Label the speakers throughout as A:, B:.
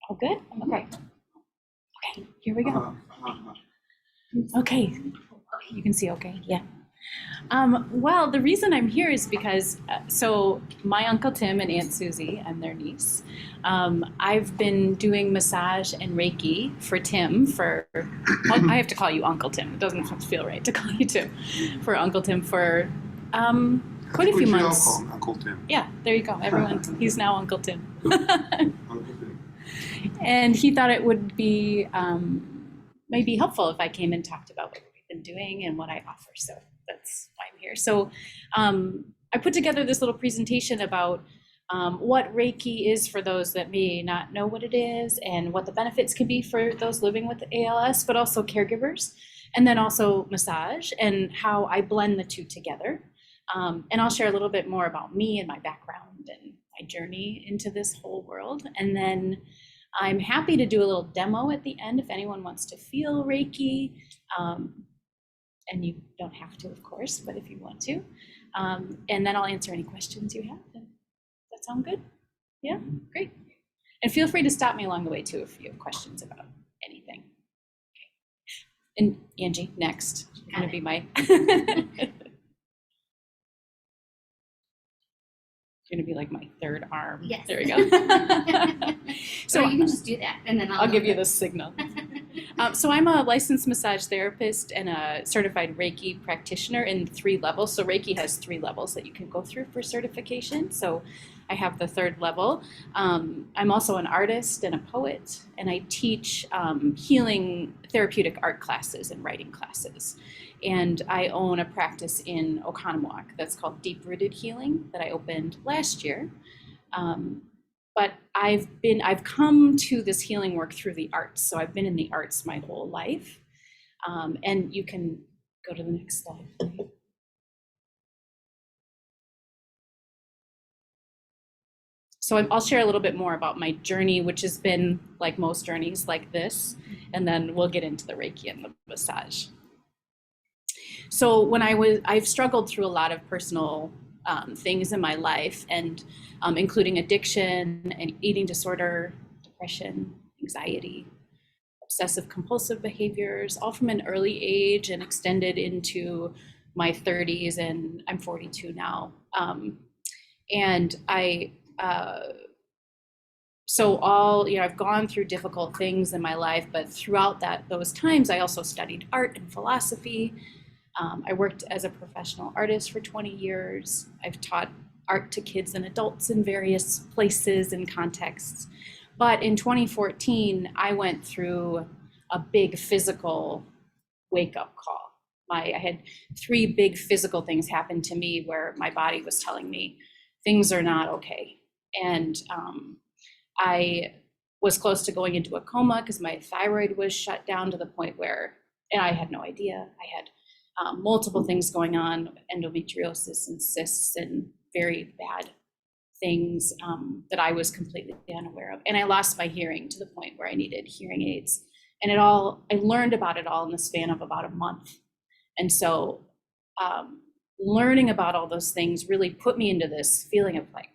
A: Oh, good. Okay. Okay, here we go. Okay, you can see okay, yeah. Well, the reason I'm here is because, so my Uncle Tim and Aunt Susie, I'm their niece. I've been doing massage and Reiki for Tim for, I have to call you Uncle Tim. It doesn't feel right to call you Tim. For Uncle Tim for quite a few months.
B: All call him Uncle Tim.
A: Yeah, there you go. Everyone, he's now Uncle Tim.
B: Uncle Tim.
A: And he thought it would be maybe helpful if I came and talked about what we've been doing and what I offer. So that's why I'm here. So I put together this little presentation about what Reiki is for those that may not know what it is and what the benefits can be for those living with ALS, but also caregivers, and then also massage and how I blend the two together. And I'll share a little bit more about me and my background and my journey into this whole world. And then I'm happy to do a little demo at the end if anyone wants to feel Reiki. And you don't have to, of course, but if you want to. And then I'll answer any questions you have. Does that sound good? Yeah, great. And feel free to stop me along the way too if you have questions about anything. Okay. And Angie, next. Going to be my... Going to be like my third arm.
C: Yes.
A: There we go.
C: So you can just do that, and then
A: I'll give you the signal. So I'm a licensed massage therapist and a certified Reiki practitioner in 3 levels. So Reiki has 3 levels that you can go through for certification. So I have the 3rd level. I'm also an artist and a poet, and I teach healing therapeutic art classes and writing classes. And I own a practice in Oconomowoc that's called Deep Rooted Healing that I opened last year. But I've come to this healing work through the arts. So I've been in the arts my whole life. And you can go to the next slide. So I'll share a little bit more about my journey, which has been like most journeys like this, and then we'll get into the Reiki and the massage. So when I've struggled through a lot of personal things in my life, and including addiction and eating disorder, depression, anxiety, obsessive compulsive behaviors, all from an early age and extended into my 30s, and I'm 42 now. And I've gone through difficult things in my life, but throughout those times, I also studied art and philosophy. I worked as a professional artist for 20 years. I've taught art to kids and adults in various places and contexts. But in 2014, I went through a big physical wake-up call. I had 3 big physical things happen to me where my body was telling me things are not okay. And I was close to going into a coma because my thyroid was shut down to the point where, and I had no idea. I had multiple things going on, endometriosis and cysts and very bad things that I was completely unaware of. And I lost my hearing to the point where I needed hearing aids. And I learned about it all in the span of about a month. And so learning about all those things really put me into this feeling of like,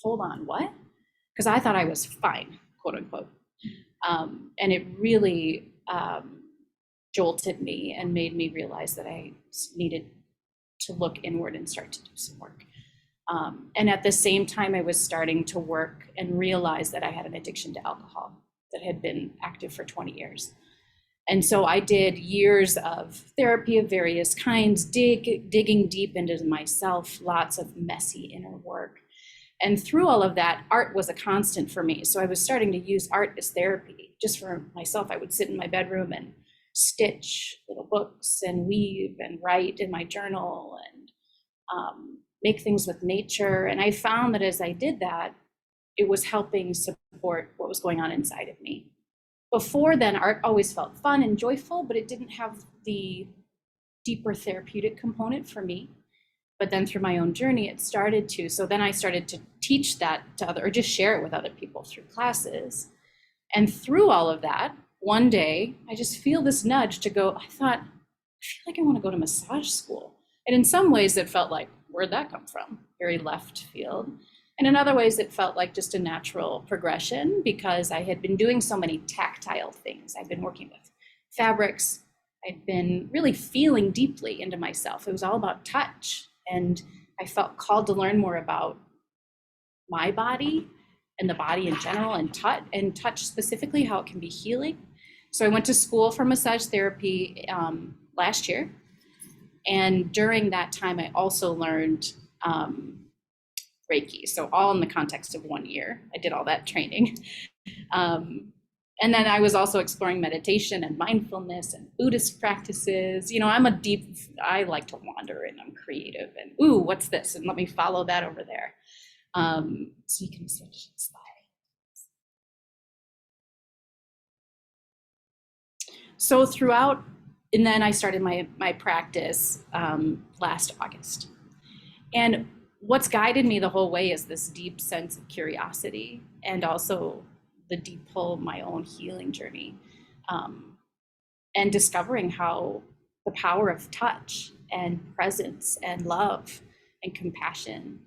A: hold on, what? Because I thought I was fine, quote unquote. And it really jolted me and made me realize that I needed to look inward and start to do some work. And at the same time, I was starting to work and realize that I had an addiction to alcohol that had been active for 20 years. And so I did years of therapy of various kinds, digging deep into myself, lots of messy inner work. And through all of that, art was a constant for me. So I was starting to use art as therapy just for myself. I would sit in my bedroom and stitch little books and weave and write in my journal and make things with nature. And I found that as I did that, it was helping support what was going on inside of me. Before then, art always felt fun and joyful, but it didn't have the deeper therapeutic component for me. But then through my own journey, it started to. So then I started to teach that to or just share it with other people through classes. And through all of that, one day, I just feel this nudge to go, I feel like I want to go to massage school. And in some ways it felt like, where'd that come from? Very left field. And in other ways, it felt like just a natural progression because I had been doing so many tactile things. I'd been working with fabrics. I'd been really feeling deeply into myself. It was all about touch. And I felt called to learn more about my body and the body in general, and touch specifically, how it can be healing. So I went to school for massage therapy last year. And during that time, I also learned Reiki. So all in the context of 1 year, I did all that training. And then I was also exploring meditation and mindfulness and Buddhist practices. You know, I like to wander and I'm creative and, ooh, what's this? And let me follow that over there. So you can switch slide. So throughout, and then I started my practice last August. And what's guided me the whole way is this deep sense of curiosity and also the deep pull of my own healing journey, and discovering how the power of touch and presence and love and compassion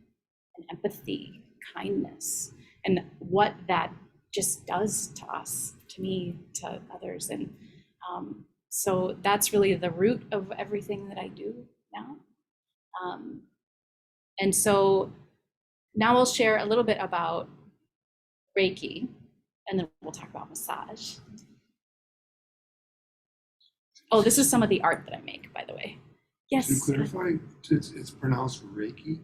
A: and empathy, kindness, and what that just does to us, to me, to others. And so that's really the root of everything that I do now. And so now we'll share a little bit about Reiki, and then we'll talk about massage. Oh, this is some of the art that I make, by the way. Yes.
B: To clarify, it's pronounced Reiki?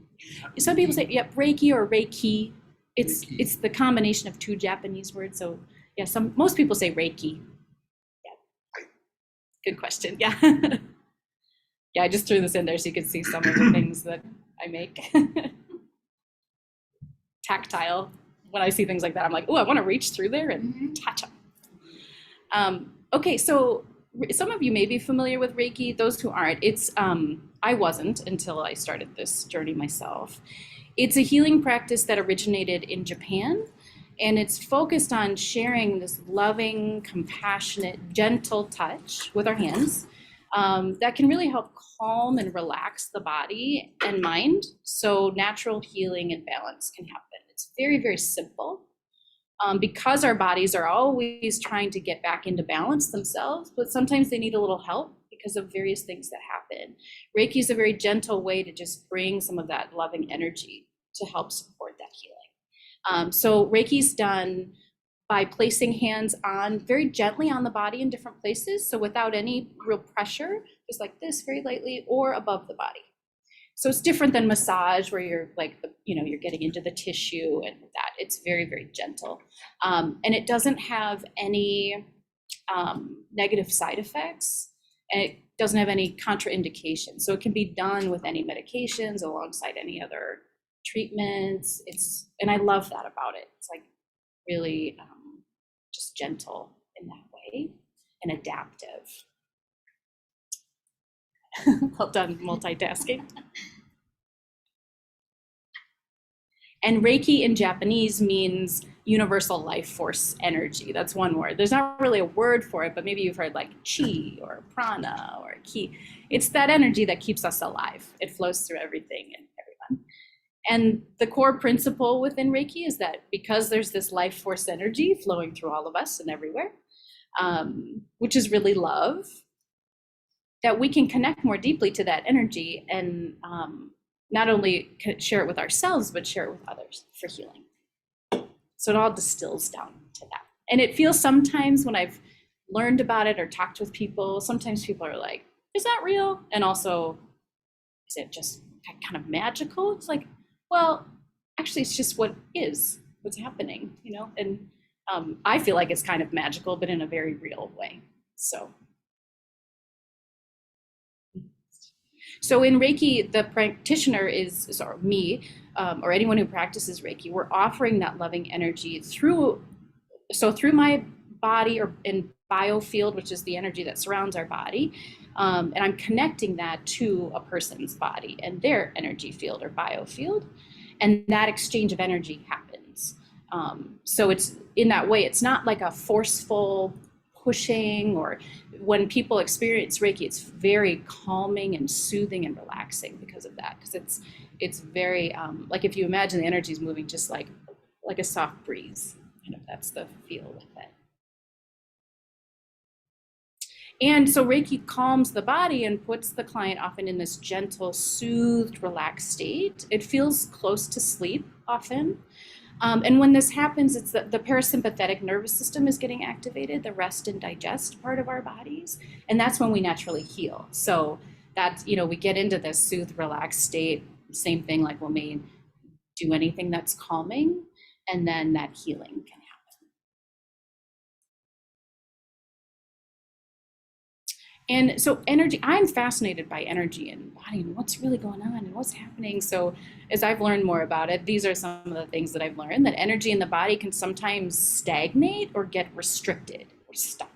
A: Some people say, yep, Reiki or Reiki.
B: Reiki.
A: It's the combination of two Japanese words. So yeah, most people say Reiki. Yeah. Good question. Yeah. Yeah, I just threw this in there so you could see some of the things that I make. Tactile. When I see things like that, I'm like, oh, I want to reach through there and touch them. Okay, so some of you may be familiar with Reiki. Those who aren't, it's I wasn't until I started this journey myself. It's a healing practice that originated in Japan, and it's focused on sharing this loving, compassionate, gentle touch with our hands that can really help calm and relax the body and mind, so natural healing and balance can happen. It's very, very simple. Because our bodies are always trying to get back into balance themselves, but sometimes they need a little help because of various things that happen. Reiki is a very gentle way to just bring some of that loving energy to help support that healing. So Reiki's done by placing hands on very gently on the body in different places. So without any real pressure, just like this, very lightly, or above the body. So it's different than massage where you're like, you're getting into the tissue and that. It's very, very gentle. And it doesn't have any negative side effects, and it doesn't have any contraindications. So it can be done with any medications alongside any other treatments. And I love that about it. It's like really just gentle in that way and adaptive. Well done, multitasking. And Reiki in Japanese means universal life force energy. That's one word. There's not really a word for it, but maybe you've heard like chi or prana or ki. It's that energy that keeps us alive. It flows through everything and everyone. And the core principle within Reiki is that because there's this life force energy flowing through all of us and everywhere, which is really love, that we can connect more deeply to that energy and not only share it with ourselves, but share it with others for healing. So it all distills down to that. And it feels sometimes when I've learned about it or talked with people, sometimes people are like, is that real? And also, is it just kind of magical? It's like, well, actually it's just what's happening, And I feel like it's kind of magical, but in a very real way, So in Reiki, the practitioner or me, or anyone who practices Reiki, we're offering that loving energy through my body or in biofield, which is the energy that surrounds our body. And I'm connecting that to a person's body and their energy field or biofield. And that exchange of energy happens. So it's in that way, it's not like a forceful pushing, or when people experience Reiki, it's very calming and soothing and relaxing because of that, because it's very, like if you imagine the energy is moving just like a soft breeze, kind of that's the feel with it. And so Reiki calms the body and puts the client often in this gentle, soothed, relaxed state. It feels close to sleep often. And when this happens, it's the parasympathetic nervous system is getting activated, the rest and digest part of our bodies. And that's when we naturally heal. So that, we get into this soothed, relaxed state, same thing like when we do anything that's calming, and then that healing can happen. And so energy, I'm fascinated by energy and body and what's really going on and what's happening. So as I've learned more about it, these are some of the things that I've learned, that energy in the body can sometimes stagnate or get restricted or stuck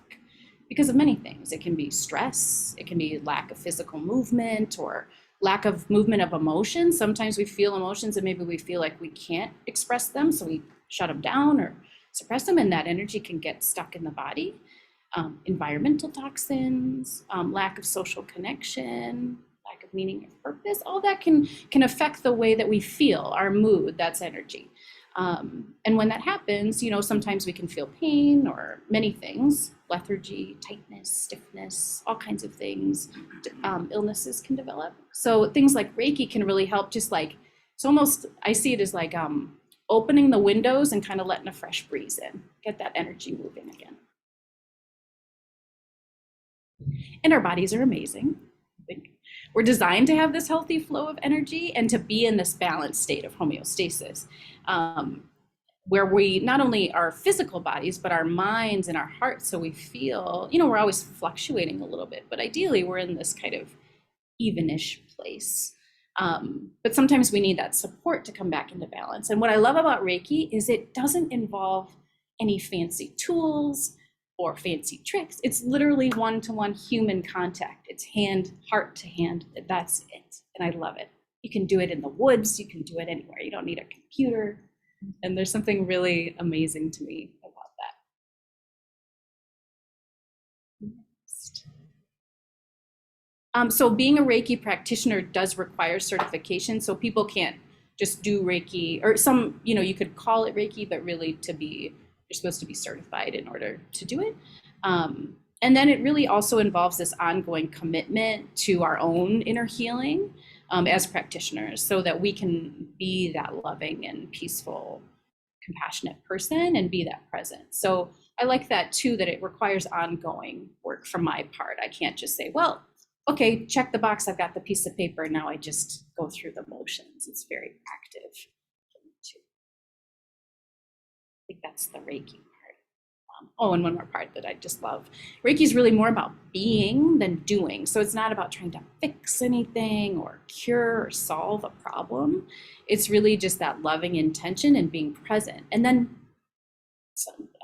A: because of many things. It can be stress, it can be lack of physical movement or lack of movement of emotions. Sometimes we feel emotions and maybe we feel like we can't express them, so we shut them down or suppress them, and that energy can get stuck in the body. Environmental toxins, lack of social connection, lack of meaning or purpose, all that can affect the way that we feel, our mood, that's energy. And when that happens, sometimes we can feel pain or many things, lethargy, tightness, stiffness, all kinds of things, illnesses can develop. So things like Reiki can really help, just like, it's almost, I see it as like opening the windows and kind of letting a fresh breeze in, get that energy moving again. And our bodies are amazing. We're designed to have this healthy flow of energy and to be in this balanced state of homeostasis, where we not only our physical bodies, but our minds and our hearts. So we feel, we're always fluctuating a little bit, but ideally we're in this kind of evenish place. But sometimes we need that support to come back into balance. And what I love about Reiki is it doesn't involve any fancy tools or fancy tricks. It's literally one-to-one human contact. It's heart to hand, that's it. And I love it. You can do it in the woods, you can do it anywhere. You don't need a computer. And there's something really amazing to me about that. So being a Reiki practitioner does require certification. So people can't just do Reiki, or some, you could call it Reiki, but really you're supposed to be certified in order to do it. And then it really also involves this ongoing commitment to our own inner healing as practitioners, so that we can be that loving and peaceful, compassionate person and be that present. So I like that too, that it requires ongoing work from my part. I can't just say, well, okay, check the box, I've got the piece of paper, and now I just go through the motions. It's very active. I think that's the Reiki part. And one more part that I just love. Reiki is really more about being than doing. So it's not about trying to fix anything or cure or solve a problem. It's really just that loving intention and being present. And then,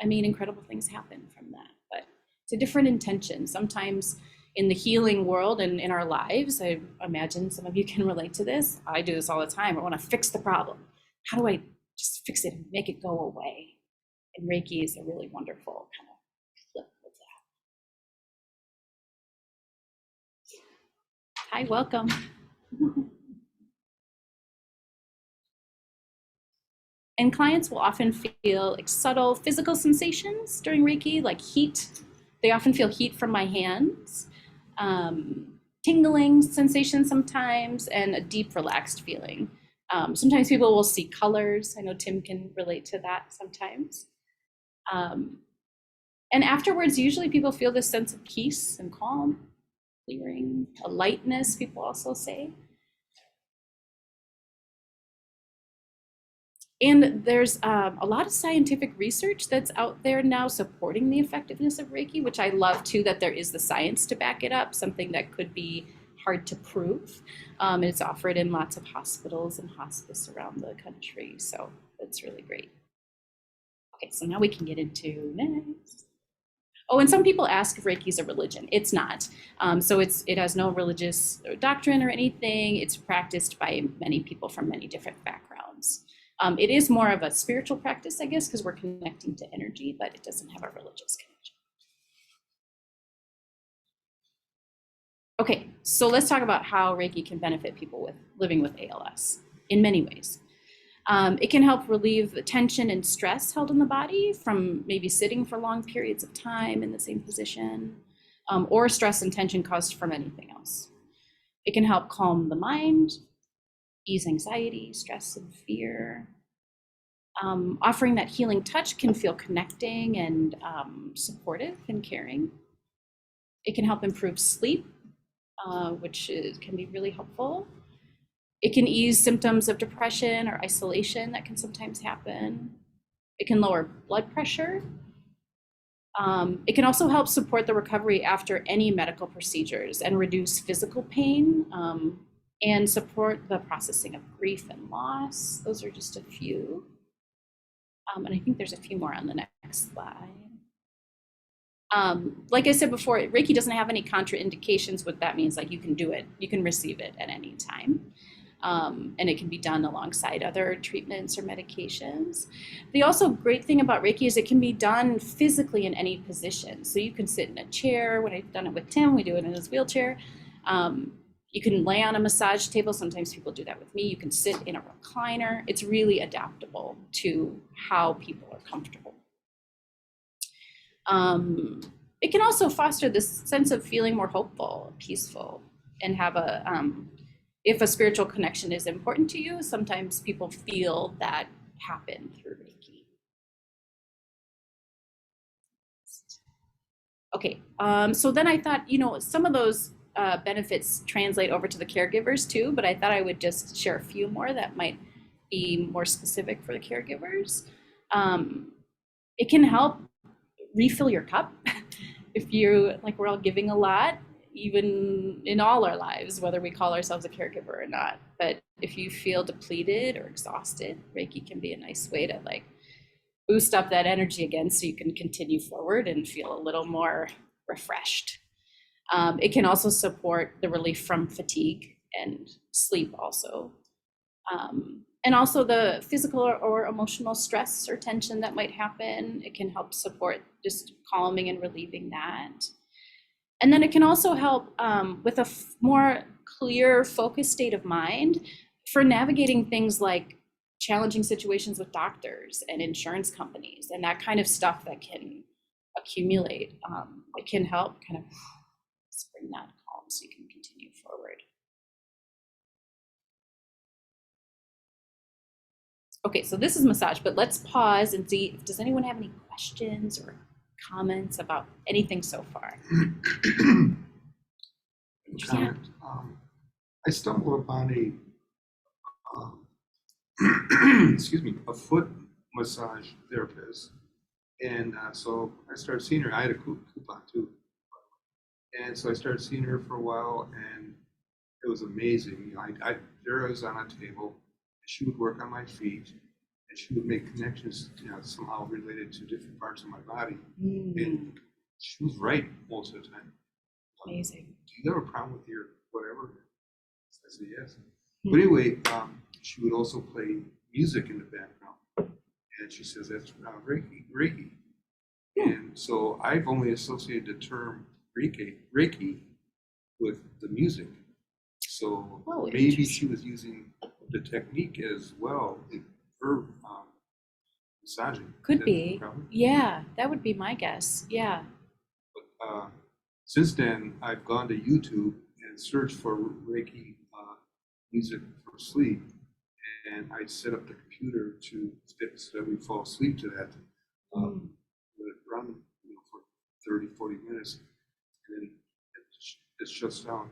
A: incredible things happen from that. But it's a different intention. Sometimes in the healing world and in our lives, I imagine some of you can relate to this. I do this all the time. I want to fix the problem. How do I just fix it and make it go away? And Reiki is a really wonderful kind of flip of that. Hi, welcome. And clients will often feel like subtle physical sensations during Reiki, like heat. They often feel heat from my hands, tingling sensation sometimes, and a deep relaxed feeling. Sometimes people will see colors. I know Tim can relate to that sometimes. And afterwards, usually people feel this sense of peace and calm, clearing, a lightness, people also say. And there's a lot of scientific research that's out there now supporting the effectiveness of Reiki, which I love too, that there is the science to back it up, something that could be hard to prove. And it's offered in lots of hospitals and hospice around the country. So that's really great. Okay, so now we can get into next. Oh, and some people ask if Reiki is a religion. It's not. So it has no religious doctrine or anything. It's practiced by many people from many different backgrounds. It is more of a spiritual practice, I guess, because we're connecting to energy, but it doesn't have a religious connection. Okay, so let's talk about how Reiki can benefit people living with ALS. in many ways. It can help relieve the tension and stress held in the body from maybe sitting for long periods of time in the same position, or stress and tension caused from anything else. It can help calm the mind, ease anxiety, stress, and fear. Offering that healing touch can feel connecting and supportive and caring. It can help improve sleep, which can be really helpful. It can ease symptoms of depression or isolation that can sometimes happen. It can lower blood pressure. It can also help support the recovery after any medical procedures and reduce physical pain, and support the processing of grief and loss. Those are just a few. And I think there's a few more on the next slide. Like I said before, Reiki doesn't have any contraindications. What that means, like you can do it, you can receive it at any time. And it can be done alongside other treatments or medications. The also great thing about Reiki is it can be done physically in any position. So you can sit in a chair. When I've done it with Tim, we do it in his wheelchair. You can lay on a massage table. Sometimes people do that with me. You can sit in a recliner. It's really adaptable to how people are comfortable. It can also foster this sense of feeling more hopeful, peaceful, and have if a spiritual connection is important to you, sometimes people feel that happen through Reiki. Okay, so then I thought, some of those benefits translate over to the caregivers too, but I thought I would just share a few more that might be more specific for the caregivers. It can help refill your cup. If we're all giving a lot, even in all our lives, whether we call ourselves a caregiver or not. But if you feel depleted or exhausted, Reiki can be a nice way to boost up that energy again so you can continue forward and feel a little more refreshed. It can also support the relief from fatigue and sleep also. And also the physical or emotional stress or tension that might happen. It can help support just calming and relieving that. And then it can also help with a more clear, focused state of mind for navigating things like challenging situations with doctors and insurance companies and that kind of stuff that can accumulate. It can help kind of bring that calm so you can continue forward. Okay, so this is massage, but let's pause and see, does anyone have any questions or comments about anything so far?
B: Comment. I stumbled upon a foot massage therapist, and so I started seeing her. I had a coupon too, and so I started seeing her for a while, and it was amazing. There I was on a table, and she would work on my feet, and she would make connections, somehow related to different parts of my body. And she was right most of the time.
A: Amazing.
B: Do you have a problem with your whatever? I said yes. But anyway, she would also play music in the background, and she says that's Reiki. And so I've only associated the term Reiki with the music. So maybe she was using the technique as well in her massaging.
A: Could be. Yeah, that would be my guess. Yeah.
B: But since then, I've gone to YouTube and searched for Reiki music for sleep, and I set up the computer so that we fall asleep to that. Let it run for 30, 40 minutes, and then it shuts down.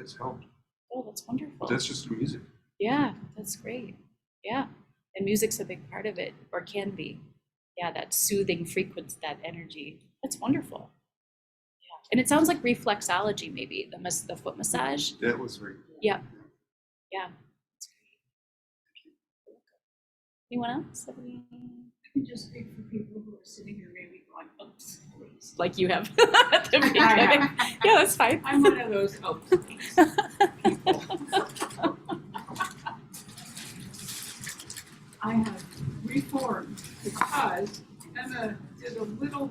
B: It's helped.
A: Oh, that's wonderful.
B: But that's just the music.
A: Yeah, that's great. Yeah, and music's a big part of it, or can be. Yeah, that soothing frequency, that energy. That's wonderful. Yeah, and it sounds like reflexology, maybe the foot massage.
B: That was very cool.
A: Yeah. Yeah, that's great. Anyone else?
D: I can just speak for people who are sitting here maybe going, oops, please.
A: Like you have at the beginning. Yeah, that's fine.
D: I'm one of those oops, please people. I have reformed because Emma did a little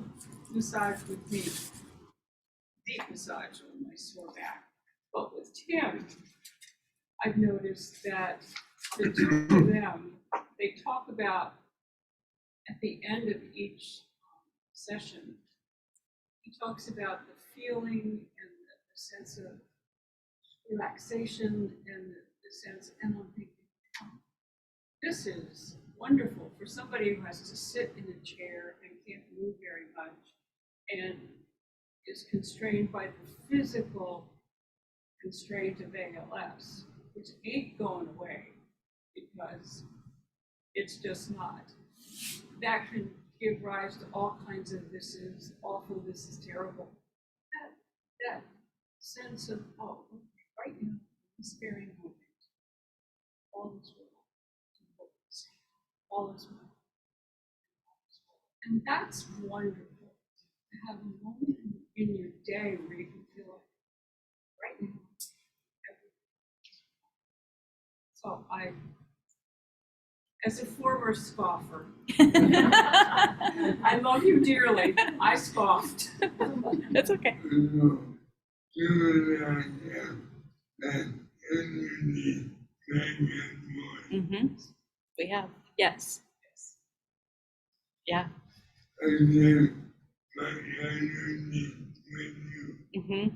D: massage with me, deep massage on my sore back. But with Tim, I've noticed that the two of them, they talk about at the end of each session, he talks about the feeling and the sense of relaxation and the sense, and I'm thinking, oh, this is wonderful for somebody who has to sit in a chair and can't move very much and is constrained by the physical constraint of ALS, which ain't going away because it's just not. That can give rise to all kinds of this is awful, this is terrible. That sense of, oh, right now, this very moment, all is well, all is well. And that's wonderful to have a moment in your day where you can feel like, right now, so as a former scoffer, I love you dearly. I scoffed.
A: That's okay. Mm-hmm. We have, yes. Yeah. Mm-hmm.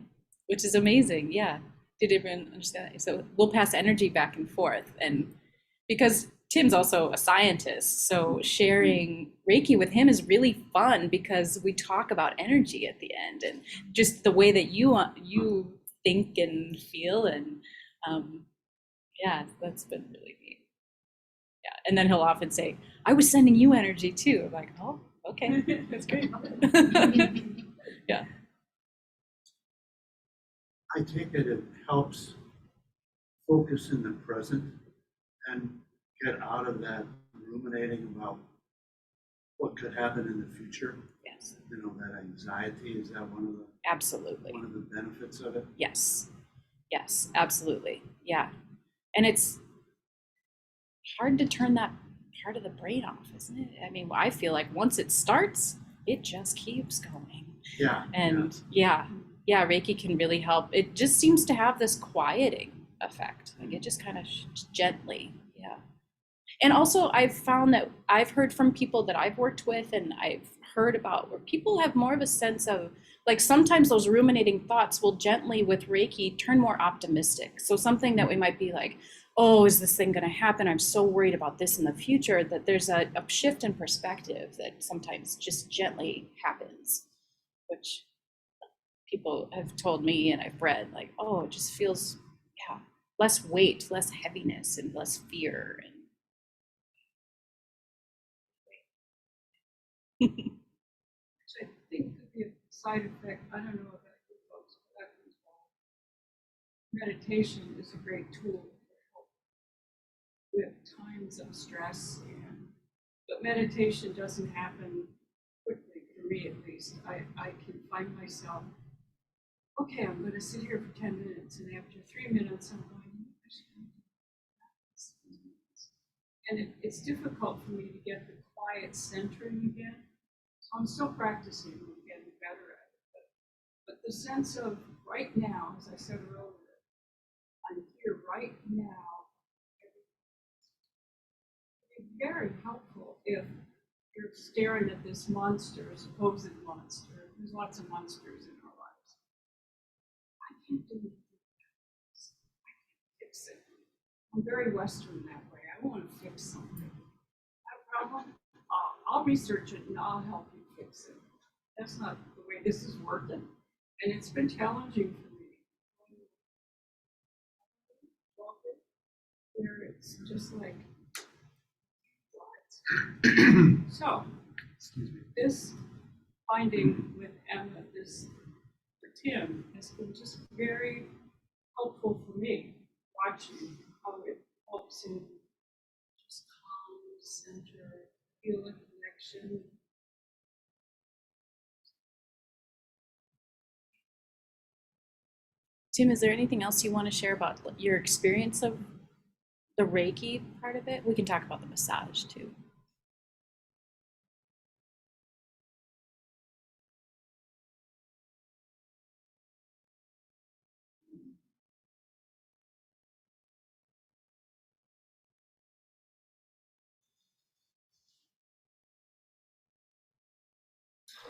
A: Which is amazing. Yeah. Did everyone understand that? So we'll pass energy back and forth, and because Tim's also a scientist, so sharing Reiki with him is really fun because we talk about energy at the end and just the way that you think and feel, and yeah, that's been really neat. Yeah, and then he'll often say, "I was sending you energy too." I'm like, "Oh, okay, that's great." Yeah.
E: I take it helps focus in the present and get out of that ruminating about what could happen in the future.
A: Yes.
E: You know, that anxiety, is that
A: Absolutely.
E: one of the benefits of it?
A: Yes. Yes, absolutely. Yeah. And it's hard to turn that part of the brain off, isn't it? I mean, I feel like once it starts, it just keeps going.
E: Yeah.
A: And yeah, Reiki can really help. It just seems to have this quieting effect. Like it just kind of gently, yeah. And also I've found that I've heard from people that I've worked with, and I've heard about where people have more of a sense of, like, sometimes those ruminating thoughts will gently with Reiki turn more optimistic. So something that we might be like, oh, is this thing going to happen? I'm so worried about this in the future, that there's a shift in perspective that sometimes just gently happens, which people have told me and I've read, like, oh, it just feels, yeah, less weight, less heaviness, and less fear. And
D: Which I think could be a side effect. I don't know about you folks, but I've been told meditation is a great tool for help with times of stress. But meditation doesn't happen quickly, for me at least. I can find myself, okay, I'm going to sit here for 10 minutes, and after 3 minutes, I'm going, I should do this. And it's difficult for me to get the quiet centering again. So I'm still practicing and getting better at it. But the sense of right now, as I said earlier, I'm here right now. It's very helpful if you're staring at this monster, a supposed monster. There's lots of monsters in our lives. I can't do anything. I can't fix it. I'm very Western that way. I want to fix something. That problem, I'll research it and I'll help you fix it. That's not the way this is working. And it's been challenging for me. Where it's just like, what? So,
B: Excuse me.
D: this finding with Emma, this for Tim, has been just very helpful for me, watching how it helps him just calm, center, feel a connection.
A: Tim, is there anything else you want to share about your experience of the Reiki part of it? We can talk about the massage too.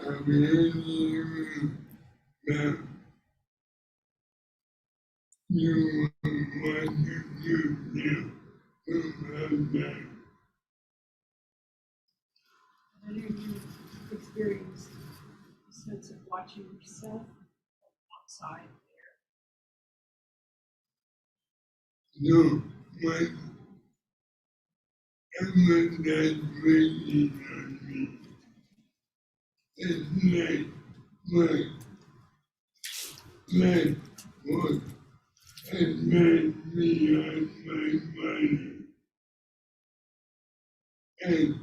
D: Any of you experienced a sense of watching yourself outside
F: No, my Emma died waiting on me. At night, my life was advanced beyond my money. And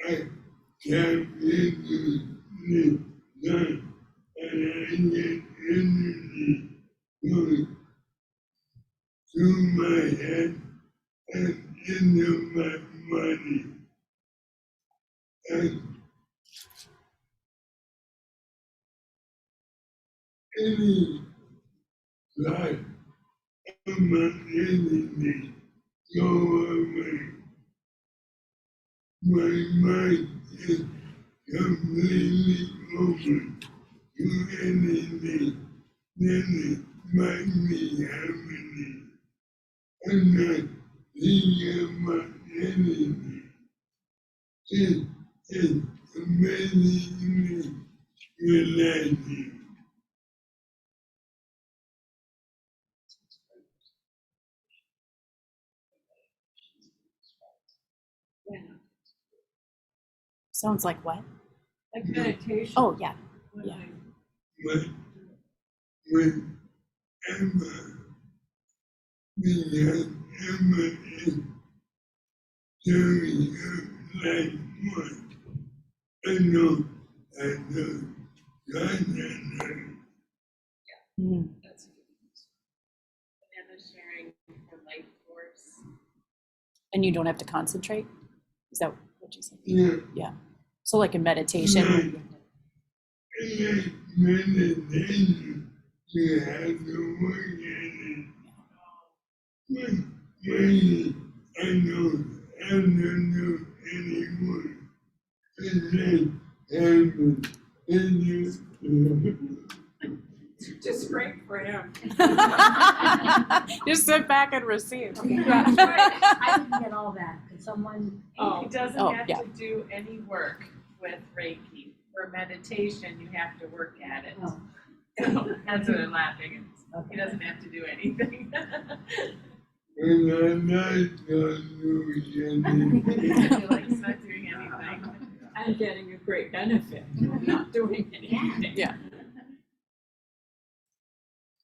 F: I tapped into the sun and I get energy going through my head and into my body. And any life about anything go away. My mind is completely open to anything that it might be happening. I'm not thinking about anything. It's amazingly relaxing.
D: there.
A: Sounds like what?
D: Like meditation.
A: Oh, yeah.
D: when
A: yeah.
D: I-
F: When Emma began, Emma is doing her life work. I know, God and her.
A: Mm.
G: That's a good news. Banana sharing her life force.
A: And you don't have to concentrate? Is that what you said?
F: Yeah,
A: So like in meditation,
F: and like meditation, you have to work at it. When I don't have to do any work. And then happens. And you,
D: Just great for him.
A: just sit back and receive.
C: I didn't get all that. Could someone?
D: Oh.
G: He doesn't
A: Oh,
G: have
A: yeah.
G: to do any work with Reiki. For meditation, you have to work at it.
C: Oh.
G: That's what I'm laughing at. He doesn't have to do anything.
F: when I'm not doing anything.
G: He likes not doing anything.
D: I'm getting a great benefit of not doing anything.
A: Yeah.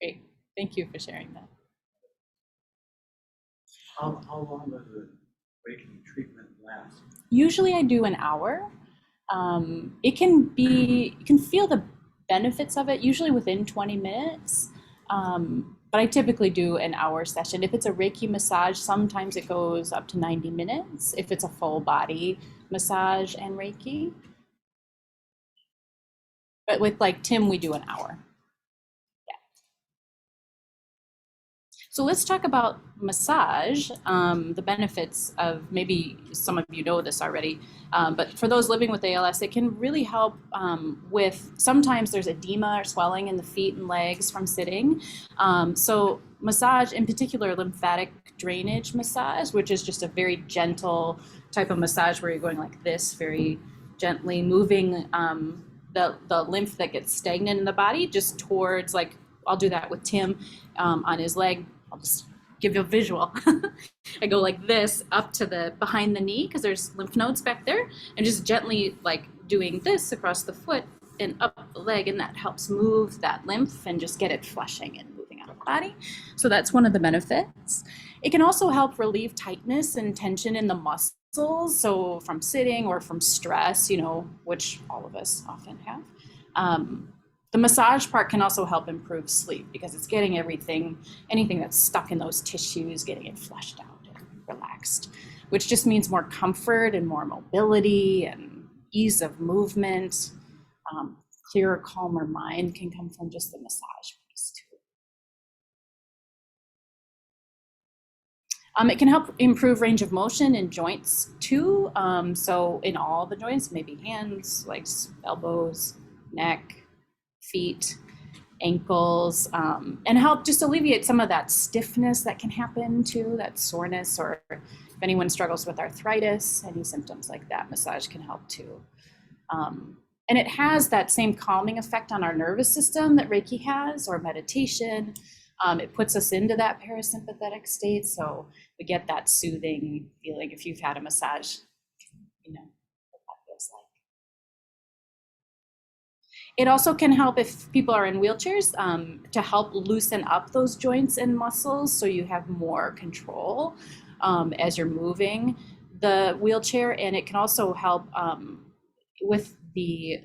A: Great. Thank you for sharing that.
E: How long does the Reiki treatment last?
A: Usually I do an hour. It can be, you can feel the benefits of it usually within 20 minutes. But I typically do an hour session. If it's a Reiki massage, sometimes it goes up to 90 minutes if it's a full body massage and Reiki. But with like Tim, we do an hour. Yeah. So let's talk about massage, the benefits of, maybe some of you know this already, but for those living with ALS, it can really help with, sometimes there's edema or swelling in the feet and legs from sitting. So massage, in particular lymphatic drainage massage, which is just a very gentle type of massage where you're going like this, very gently moving the lymph that gets stagnant in the body just towards, like, I'll do that with Tim on his leg. I'll just give you a visual. I go like this up to the behind the knee because there's lymph nodes back there, and just gently like doing this across the foot and up the leg, and that helps move that lymph and just get it flushing and moving out of the body. So that's one of the benefits. It can also help relieve tightness and tension in the muscles. So from sitting or from stress, you know, which all of us often have. The massage part can also help improve sleep because it's getting anything that's stuck in those tissues, getting it flushed out and relaxed, which just means more comfort and more mobility and ease of movement. Clearer, calmer mind can come from just the massage piece too. It can help improve range of motion in joints too. So in all the joints, maybe hands, legs, elbows, neck, feet, ankles, and help just alleviate some of that stiffness that can happen too, that soreness, or if anyone struggles with arthritis, any symptoms like that, massage can help too. And it has that same calming effect on our nervous system that Reiki has, or meditation. It puts us into that parasympathetic state, so we get that soothing feeling. If you've had a massage, you know what that feels like. It also can help if people are in wheelchairs, to help loosen up those joints and muscles so you have more control as you're moving the wheelchair. And it can also help with the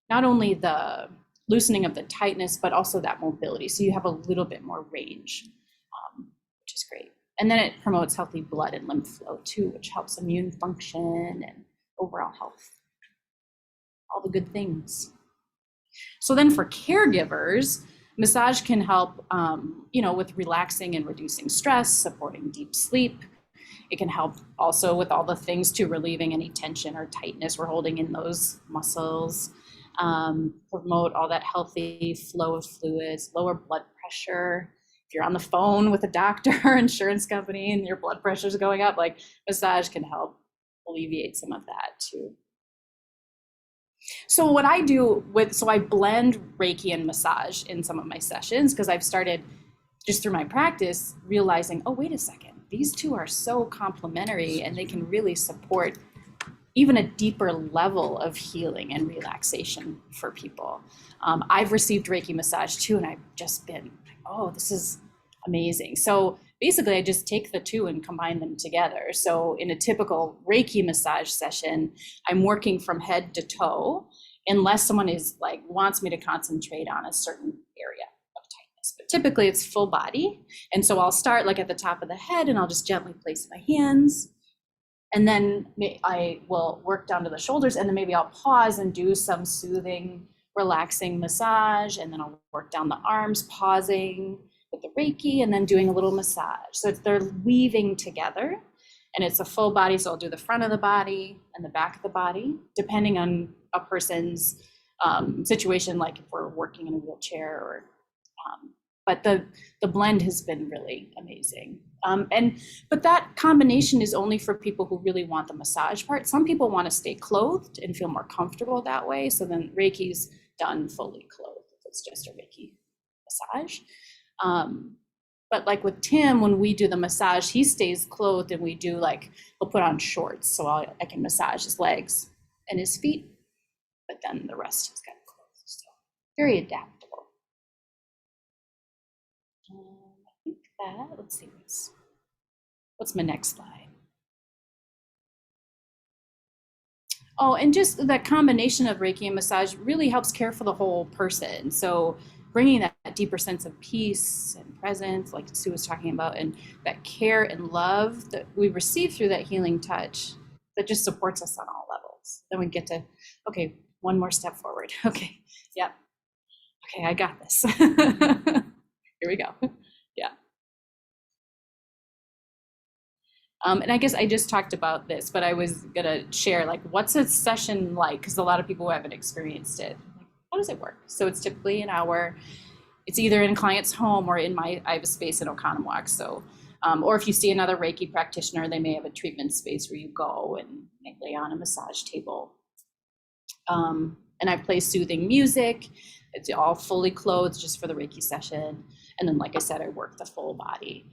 A: not only the loosening of the tightness, but also that mobility. So you have a little bit more range, which is great. And then it promotes healthy blood and lymph flow too, which helps immune function and overall health. All the good things. So then for caregivers, massage can help, with relaxing and reducing stress, supporting deep sleep. It can help also with all the things too, relieving any tension or tightness we're holding in those muscles. Promote all that healthy flow of fluids, lower blood pressure. If you're on the phone with a doctor or insurance company and your blood pressure is going up, like massage can help alleviate some of that too. So what I do I blend Reiki and massage in some of my sessions, because I've started just through my practice realizing, oh, wait a second, these two are so complementary and they can really support even a deeper level of healing and relaxation for people. I've received Reiki massage too, and I've just been, oh, this is amazing. So basically I just take the two and combine them together. So in a typical Reiki massage session, I'm working from head to toe, unless someone wants me to concentrate on a certain area of tightness. But typically it's full body. And so I'll start at the top of the head, and I'll just gently place my hands. And then I will work down to the shoulders, and then maybe I'll pause and do some soothing, relaxing massage. And then I'll work down the arms, pausing with the Reiki, and then doing a little massage. So they're weaving together, and it's a full body. So I'll do the front of the body and the back of the body, depending on a person's situation, like if we're working in a wheelchair or, but the blend has been really amazing. But that combination is only for people who really want the massage part. Some people want to stay clothed and feel more comfortable that way. So then Reiki's done fully clothed. It's just a Reiki massage. But with Tim, when we do the massage, he stays clothed, and we do we'll put on shorts. So I can massage his legs and his feet, but then the rest he's got clothes. So very adaptable. I think that, let's see, what's my next slide? Oh, and just that combination of Reiki and massage really helps care for the whole person. So bringing that deeper sense of peace and presence, like Sue was talking about, and that care and love that we receive through that healing touch, that just supports us on all levels. Then we get to, okay, one more step forward. Okay, yep. Okay, I got this. Here we go. Yeah. And I guess I just talked about this, but I was gonna share what's a session like, because a lot of people who haven't experienced it, how does it work? So it's typically an hour. It's either in a client's home or I have a space in Oconomowoc. So, or if you see another Reiki practitioner, they may have a treatment space where you go and they lay on a massage table. And I play soothing music. It's all fully clothed just for the Reiki session. And then, like I said, I work the full body.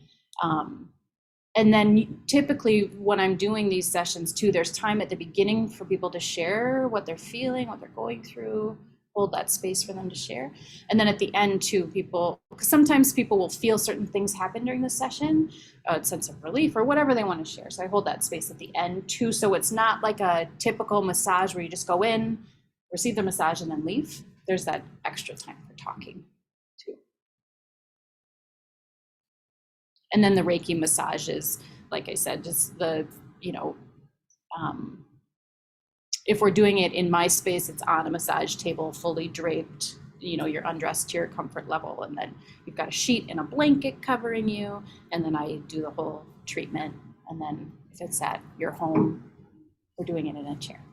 A: And then typically when I'm doing these sessions too, there's time at the beginning for people to share what they're feeling, what they're going through, hold that space for them to share. And then at the end too, because sometimes people will feel certain things happen during the session, a sense of relief or whatever they want to share. So I hold that space at the end too. So it's not like a typical massage where you just go in, receive the massage and then leave. There's that extra time for talking too. And then the Reiki massages, like I said, just the, if we're doing it in my space, it's on a massage table, fully draped, you're undressed to your comfort level, and then you've got a sheet and a blanket covering you, and then I do the whole treatment. And then if it's at your home, we're doing it in a chair.